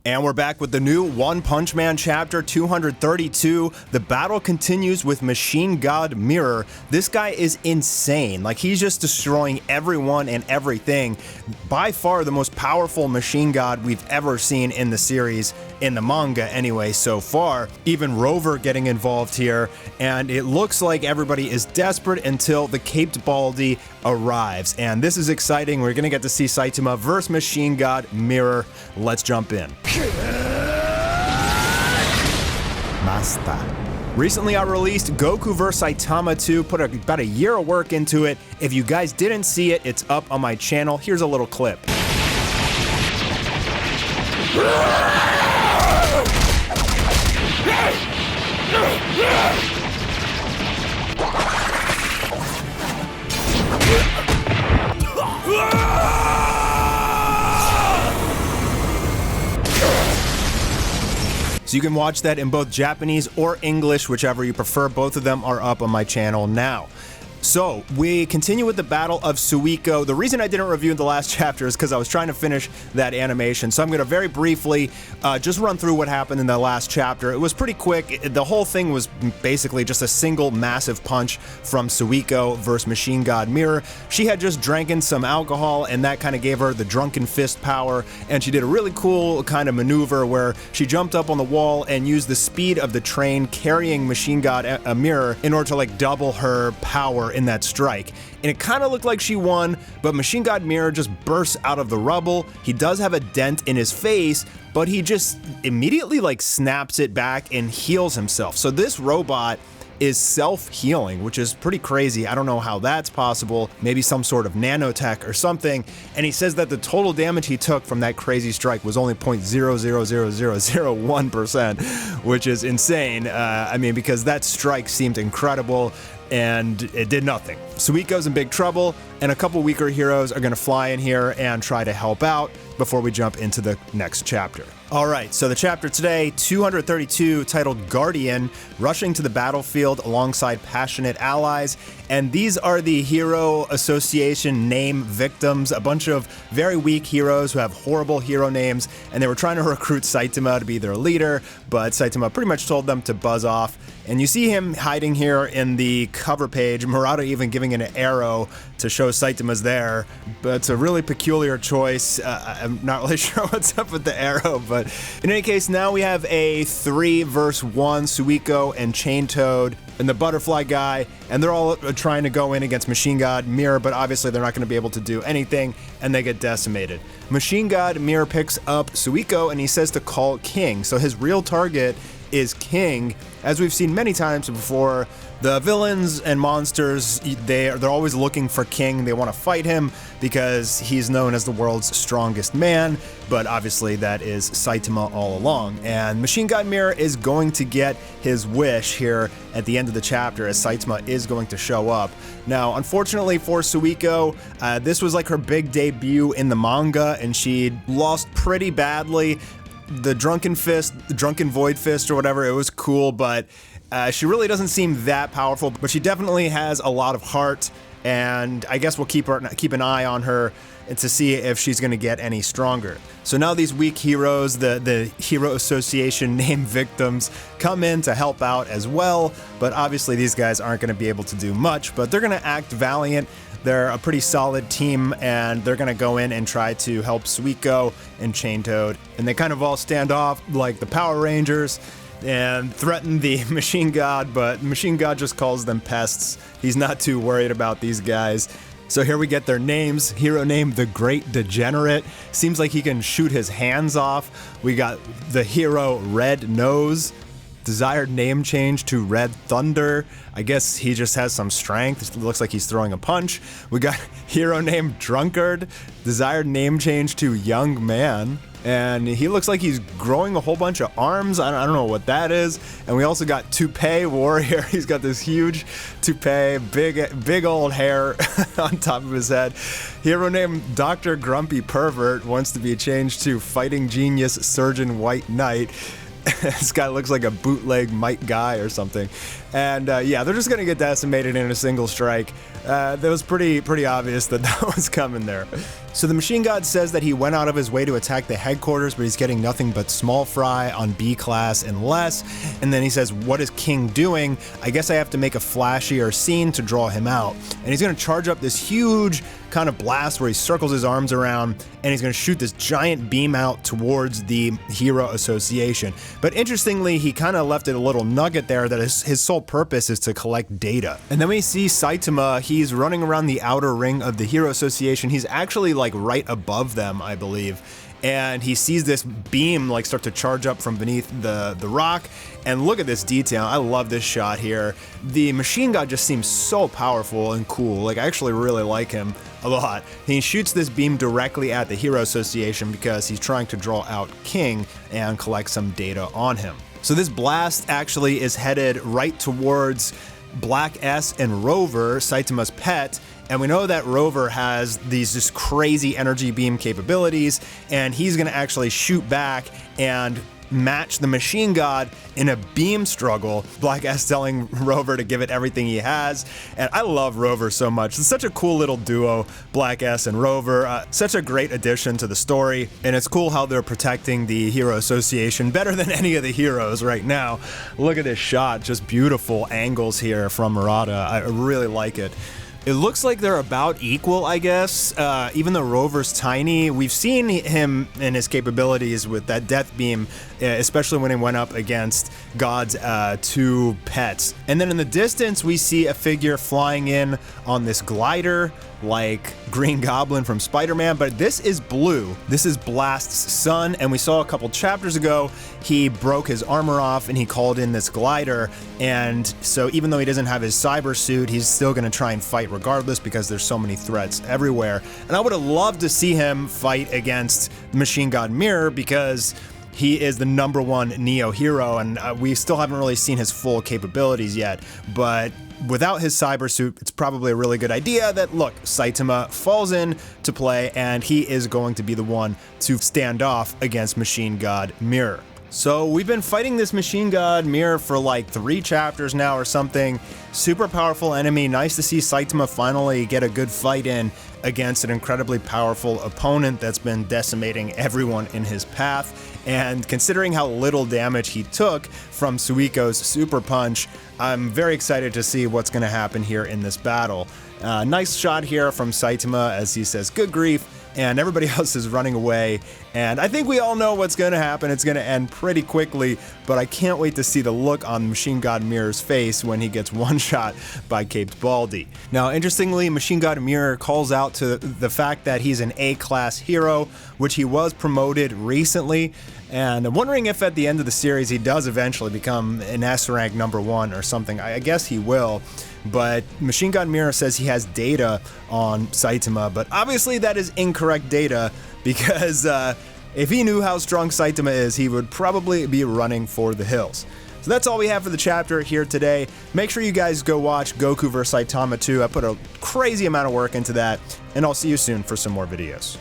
And we're back with the new One Punch Man chapter 232. The battle continues with Machine God Mirror. This guy is insane. Like, he's just destroying everyone and everything. By far the most powerful machine god we've ever seen in the series, in the manga anyway, so far. Even Rover getting involved here, and it looks like everybody is desperate until the Caped Baldy arrives. And this is exciting. We're gonna get to see Saitama versus Machine God Mirror. Let's jump in. Mastar. Recently I released Goku vs Saitama 2, put about a year of work into it. If you guys didn't see it, it's up on my channel. Here's a little clip. So you can watch that in both Japanese or English, whichever you prefer. Both of them are up on my channel now. So we continue with the Battle of Suiko. The reason I didn't review the last chapter is because I was trying to finish that animation. So I'm going to very briefly just run through what happened in the last chapter. It was pretty quick. The whole thing was basically just a single massive punch from Suiko versus Machine God Mirror. She had just drank in some alcohol, and that kind of gave her the drunken fist power. And she did a really cool kind of maneuver where she jumped up on the wall and used the speed of the train carrying Machine God Mirror in order to like double her power in that strike. And it kind of looked like she won, but Machine God Mirror just bursts out of the rubble. He does have a dent in his face, but he just immediately like snaps it back and heals himself. So this robot is self-healing, which is pretty crazy. I don't know how that's possible. Maybe some sort of nanotech or something. And he says that the total damage he took from that crazy strike was only 0.00001%, which is insane. I mean, because that strike seemed incredible and it did nothing. Suiko's in big trouble, and a couple weaker heroes are gonna fly in here and try to help out before we jump into the next chapter. All right, so the chapter today, 232, titled Guardian, rushing to the battlefield alongside passionate allies. And these are the Hero Association name victims, a bunch of very weak heroes who have horrible hero names, and they were trying to recruit Saitama to be their leader, but Saitama pretty much told them to buzz off. And you see him hiding here in the cover page, Murata even giving an arrow to show Saitama's there, but it's a really peculiar choice. I'm not really sure what's up with the arrow, but in any case, now we have a 3 versus 1, Suiko and Chain Toad and the butterfly guy, and they're all trying to go in against Machine God Mirror, but obviously they're not going to be able to do anything, and they get decimated. Machine God Mirror picks up Suiko, and he says to call King, so his real target is King. As we've seen many times before, the villains and monsters, they're always looking for King. They want to fight him because he's known as the world's strongest man, but obviously that is Saitama all along. And Machine God Mirror is going to get his wish here at the end of the chapter, as Saitama is going to show up. Now, unfortunately for Suiko, this was like her big debut in the manga, and she lost pretty badly. The Drunken Fist, the Drunken Void Fist or whatever, it was cool, but she really doesn't seem that powerful, but she definitely has a lot of heart, and I guess we'll keep an eye on her to see if she's going to get any stronger. So now these weak heroes, the Hero Association named victims, come in to help out as well, but obviously these guys aren't going to be able to do much, but they're going to act valiant. They're a pretty solid team, and they're gonna go in and try to help Suiko and Chain Toad. And they kind of all stand off like the Power Rangers and threaten the Machine God, but Machine God just calls them pests. He's not too worried about these guys. So here we get their names. Hero named the Great Degenerate. Seems like he can shoot his hands off. We got the hero Red Nose. Desired name change to Red Thunder. I guess he just has some strength. It looks like he's throwing a punch. We got hero named Drunkard. Desired name change to Young Man. And he looks like he's growing a whole bunch of arms. I don't know what that is. And we also got Toupee Warrior. He's got this huge toupee, big old hair on top of his head. Hero named Dr. Grumpy Pervert wants to be changed to Fighting Genius Surgeon White Knight. This guy looks like a bootleg Mike Guy or something. And yeah, they're just gonna get decimated in a single strike. That was pretty obvious that was coming there. So the Machine God says that he went out of his way to attack the headquarters, but he's getting nothing but small fry on B class and less. And then he says, what is King doing? I guess I have to make a flashier scene to draw him out. And he's going to charge up this huge kind of blast where he circles his arms around and he's going to shoot this giant beam out towards the Hero Association. But interestingly, he kind of left it a little nugget there that his sole purpose is to collect data. And then we see Saitama, he's running around the outer ring of the Hero Association. He's actually like right above them, I believe. And he sees this beam like start to charge up from beneath the rock. And look at this detail. I love this shot here. The Machine God just seems so powerful and cool. Like, I actually really like him a lot. He shoots this beam directly at the Hero Association because he's trying to draw out King and collect some data on him. So this blast actually is headed right towards Black S and Rover, Saitama's pet. And we know that Rover has these just crazy energy beam capabilities, and he's going to actually shoot back and match the Machine God in a beam struggle. Black S telling Rover to give it everything he has. And I love Rover so much. It's such a cool little duo, Black S and Rover. Such a great addition to the story. And it's cool how they're protecting the Hero Association better than any of the heroes right now. Look at this shot. Just beautiful angles here from Murata. I really like it. It looks like they're about equal, I guess. Even though Rover's tiny, we've seen him and his capabilities with that death beam, especially when he went up against God's two pets. And then in the distance, we see a figure flying in on this glider, like Green Goblin from Spider-Man, but this is Blue. This is Blast's son, and we saw a couple chapters ago, he broke his armor off and he called in this glider, and so even though he doesn't have his cyber suit, he's still gonna try and fight regardless because there's so many threats everywhere. And I would have loved to see him fight against Machine God Mirror because he is the #1 Neo hero, and we still haven't really seen his full capabilities yet, but without his cyber suit, it's probably a really good idea that, look, Saitama falls in to play, and he is going to be the one to stand off against Machine God Mirror. So we've been fighting this Machine God Mirror for like 3 chapters now or something. Super powerful enemy. Nice to see Saitama finally get a good fight in against an incredibly powerful opponent that's been decimating everyone in his path. And considering how little damage he took from Suiko's super punch, I'm very excited to see what's going to happen here in this battle. Nice shot here from Saitama as he says, good grief, and everybody else is running away. And I think we all know what's going to happen. It's going to end pretty quickly, but I can't wait to see the look on Machine God Mirror's face when he gets one-shot by Caped Baldy. Now, interestingly, Machine God Mirror calls out to the fact that he's an A-class hero, which he was promoted recently, and I'm wondering if at the end of the series he does eventually become an S-rank #1 or something. I guess he will. But Machine God Mirror says he has data on Saitama, but obviously that is incorrect data because if he knew how strong Saitama is, he would probably be running for the hills. So that's all we have for the chapter here today. Make sure you guys go watch Goku vs. Saitama 2. I put a crazy amount of work into that, and I'll see you soon for some more videos.